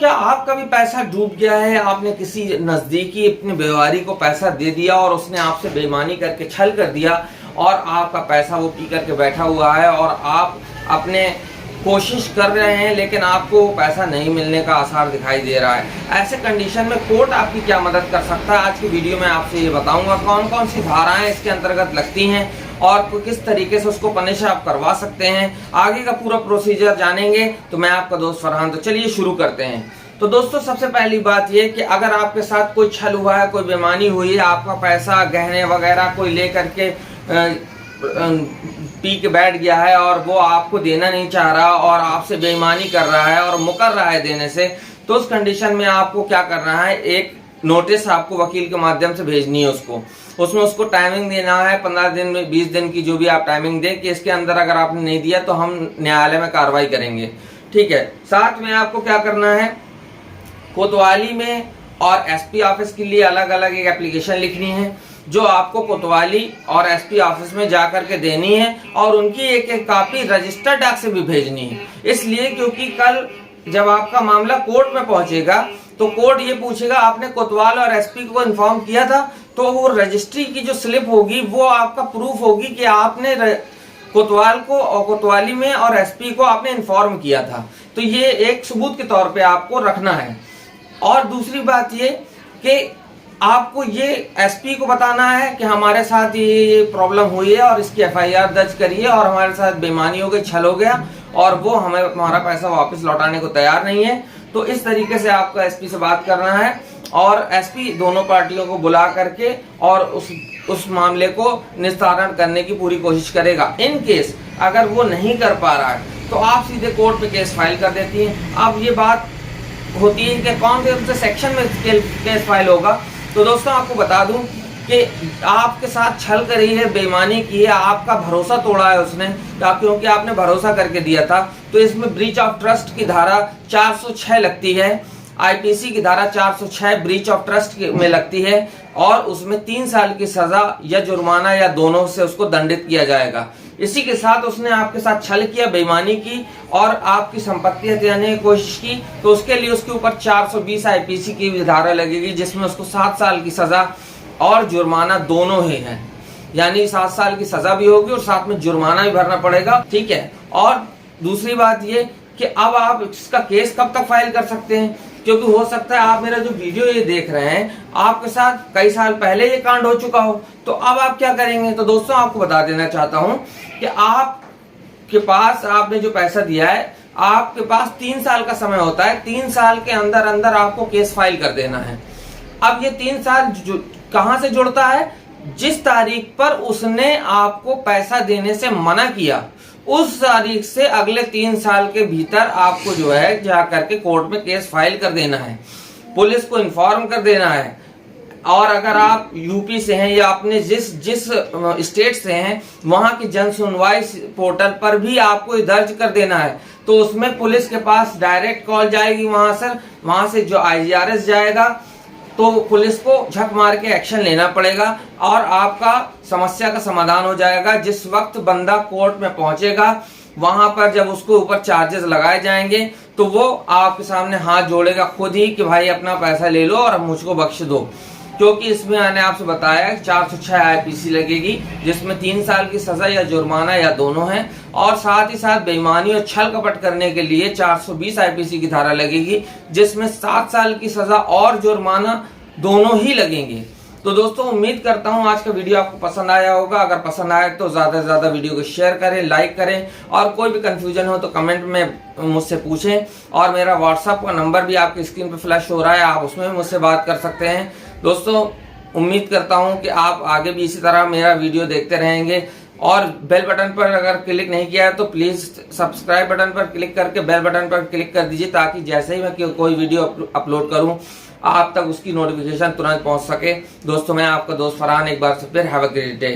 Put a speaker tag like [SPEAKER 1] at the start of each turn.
[SPEAKER 1] क्या आपका भी पैसा डूब गया है? आपने किसी नजदीकी अपने व्यवहारी को पैसा दे दिया और उसने आपसे बेईमानी करके छल कर दिया और आपका पैसा वो पी करके बैठा हुआ है और आप अपने कोशिश कर रहे हैं लेकिन आपको पैसा नहीं मिलने का आसार दिखाई दे रहा है। ऐसे कंडीशन में कोर्ट आपकी क्या मदद कर सकता है? आज की वीडियो में आपसे ये बताऊंगा कौन कौन सी धाराएं इसके अंतर्गत लगती हैं और किस तरीके से उसको पनिश आप करवा सकते हैं। आगे का पूरा प्रोसीजर जानेंगे तो मैं आपका दोस्त फरहान। तो चलिए शुरू करते हैं। तो दोस्तों सबसे पहली बात ये कि अगर आपके साथ कोई छल हुआ है, कोई बेईमानी हुई है, आपका पैसा गहने वगैरह कोई ले करके पी के बैठ गया है और वो आपको देना नहीं चाह रहा और आपसे बेईमानी कर रहा है और मुकर रहा है देने से, तो उस कंडीशन में आपको क्या करना है, एक नोटिस आपको वकील के माध्यम से भेजनी है उसमें उसको टाइमिंग देना है 15 दिन में 20 दिन की, जो भी आप टाइमिंग दें कि इसके अंदर अगर आपने नहीं दिया तो हम न्यायालय में कार्रवाई करेंगे। ठीक है। साथ में आपको क्या करना है, कोतवाली में और एसपी ऑफिस के लिए अलग अलग एक एप्लीकेशन लिखनी है जो आपको कोतवाली और एसपी ऑफिस में जाकर के देनी है और उनकी एक एक कॉपी रजिस्टर्ड डाक से भी भेजनी है। इसलिए क्योंकि कल जब आपका मामला कोर्ट में पहुंचेगा तो कोर्ट ये पूछेगा आपने कोतवाल और एसपी को इन्फॉर्म किया था, तो वो रजिस्ट्री की जो स्लिप होगी वो आपका प्रूफ होगी कि आपने कोतवाल को और कोतवाली में और एसपी को आपने इन्फॉर्म किया था। तो ये एक सबूत के तौर पे आपको रखना है। और दूसरी बात ये कि आपको ये एसपी को बताना है कि हमारे साथ ये प्रॉब्लम हुई है और इसकी एफआईआर दर्ज करिए और हमारे साथ बेईमानी हो गई, छल हो गया और वो हमें हमारा पैसा वापस लौटाने को तैयार नहीं है। तो इस तरीके से आपको एसपी से बात करना है और एसपी दोनों पार्टियों को बुला करके और उस मामले को निस्तारण करने की पूरी कोशिश करेगा। इन केस अगर वो नहीं कर पा रहा है तो आप सीधे कोर्ट में केस फाइल कर देती हैं। अब ये बात होती है कि कौन से सेक्शन में केस फाइल होगा। तो दोस्तों आपको बता दूं कि आपके साथ छल करी है, बेईमानी की है, आपका भरोसा तोड़ा है उसने, क्योंकि आपने भरोसा करके दिया था। तो इसमें ब्रीच ऑफ ट्रस्ट की धारा 406 लगती है, आईपीसी की धारा 406 ब्रीच ऑफ ट्रस्ट में लगती है और उसमें 3 साल की सजा या जुर्माना या दोनों से उसको दंडित किया जाएगा। इसी के साथ उसने आपके साथ छल किया, बेईमानी की और आपकी संपत्ति हथियाने की कोशिश की, तो उसके लिए उसके ऊपर 420 आईपीसी की धारा लगेगी जिसमें उसको 7 साल की सजा और जुर्माना दोनों ही है, यानी 7 साल की सजा भी होगी और साथ में जुर्माना भी भरना पड़ेगा। ठीक है। और दूसरी बात ये कि अब आप इसका केस कब तक फाइल कर सकते हैं, क्योंकि हो सकता है आप मेरा जो वीडियो ये देख रहे हैं आपके साथ कई साल पहले ये कांड हो चुका हो, तो अब आप क्या करेंगे। तो दोस्तों आपको बता देना चाहता हूं कि आपके पास आपने जो पैसा दिया है, आपके पास 3 साल का समय होता है। 3 साल के अंदर अंदर आपको केस फाइल कर देना है। अब ये 3 साल कहां से जुड़ता है, जिस तारीख पर उसने आपको पैसा देने से मना किया उस तारीख से अगले 3 साल के भीतर आपको जो है जाकर के कोर्ट में केस फाइल कर देना है, पुलिस को इन्फॉर्म कर देना है। और अगर आप यूपी से हैं या अपने जिस स्टेट से हैं वहां की जन सुनवाई पोर्टल पर भी आपको दर्ज कर देना है। तो उसमें पुलिस के पास डायरेक्ट कॉल जाएगी, वहां से जो आईजीआरएस जाएगा तो पुलिस को झक मार के एक्शन लेना पड़ेगा और आपका समस्या का समाधान हो जाएगा। जिस वक्त बंदा कोर्ट में पहुंचेगा वहां पर जब उसको ऊपर चार्जेस लगाए जाएंगे तो वो आपके सामने हाथ जोड़ेगा खुद ही कि भाई अपना पैसा ले लो और मुझको बख्श दो, क्योंकि इसमें मैंने आपसे बताया 406 आईपीसी लगेगी जिसमें 3 साल की सजा या जुर्माना या दोनों है और साथ ही साथ बेईमानी और छल कपट करने के लिए 420 आईपीसी की धारा लगेगी जिसमें 7 साल की सजा और जुर्माना दोनों ही लगेंगे। तो दोस्तों उम्मीद करता हूं आज का वीडियो आपको पसंद आया होगा। अगर पसंद आए तो ज्यादा से ज्यादा वीडियो को शेयर करें, लाइक करें और कोई भी कंफ्यूजन हो तो कमेंट में मुझसे पूछें। और मेरा व्हाट्सएप का नंबर भी आपकी स्क्रीन पर फ्लैश हो रहा है, आप उसमें भी मुझसे बात कर सकते हैं। दोस्तों उम्मीद करता हूं कि आप आगे भी इसी तरह मेरा वीडियो देखते रहेंगे और बेल बटन पर अगर क्लिक नहीं किया है तो प्लीज सब्सक्राइब बटन पर क्लिक करके बेल बटन पर क्लिक कर दीजिए ताकि जैसे ही मैं कोई वीडियो अपलोड करूं आप तक उसकी नोटिफिकेशन तुरंत पहुंच सके। दोस्तों मैं आपका दोस्त फरहान एक बार से फिर हैव अ ग्रेट डे।